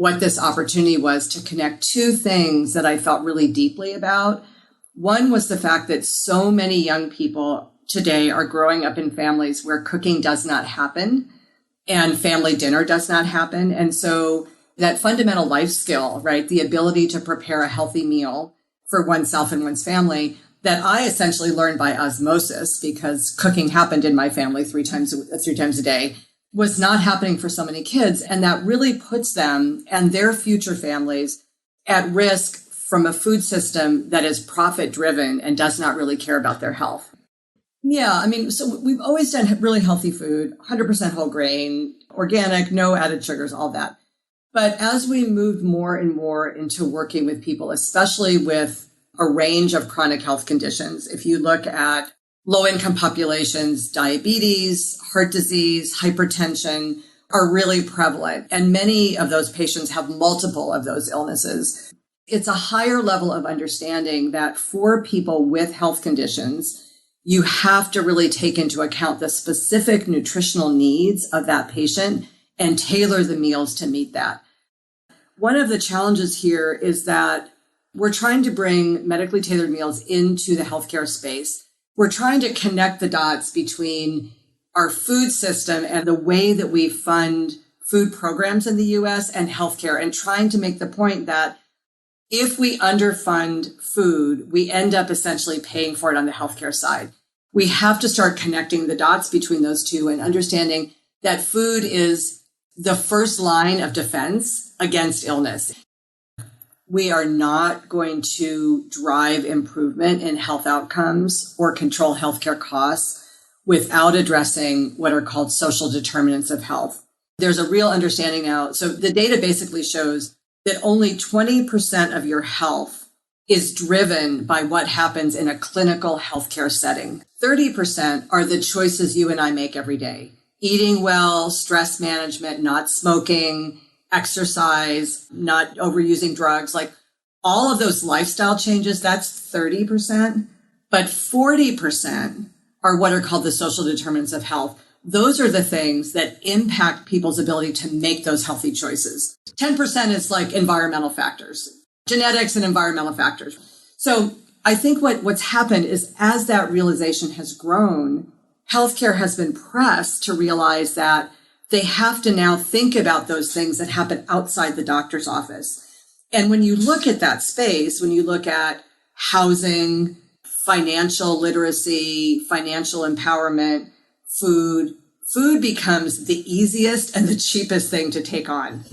what this opportunity was to connect two things that I felt really deeply about. One was the fact that so many young people today are growing up in families where cooking does not happen and family dinner does not happen. And so that fundamental life skill, right, the ability to prepare a healthy meal for oneself and one's family, that I essentially learned by osmosis because cooking happened in my family three times a day, was not happening for so many kids. And that really puts them and their future families at risk from a food system that is profit driven and does not really care about their health. Yeah, I mean, so we've always done really healthy food, 100% whole grain, organic, no added sugars, all that. But as we moved more and more into working with people, especially with a range of chronic health conditions, if you look at low-income populations, diabetes, heart disease, hypertension are really prevalent. And many of those patients have multiple of those illnesses. It's a higher level of understanding that for people with health conditions, you have to really take into account the specific nutritional needs of that patient and tailor the meals to meet that. One of the challenges here is that we're trying to bring medically tailored meals into the healthcare space. We're trying to connect the dots between our food system and the way that we fund food programs in the US and healthcare, and trying to make the point that if we underfund food, we end up essentially paying for it on the healthcare side. We have to start connecting the dots between those two and understanding that food is the first line of defense against illness. We are not going to drive improvement in health outcomes or control healthcare costs without addressing what are called social determinants of health. There's a real understanding now. So the data basically shows that only 20% of your health is driven by what happens in a clinical healthcare setting. 30% are the choices you and I make every day. Eating well, stress management, not smoking, exercise, not overusing drugs, like all of those lifestyle changes, that's 30%. But 40% are what are called the social determinants of health. Those are the things that impact people's ability to make those healthy choices. 10% is like environmental factors, genetics and environmental factors. So I think what's happened is as that realization has grown, healthcare has been pressed to realize that they have to now think about those things that happen outside the doctor's office. And when you look at that space, when you look at housing, financial literacy, financial empowerment, food becomes the easiest and the cheapest thing to take on.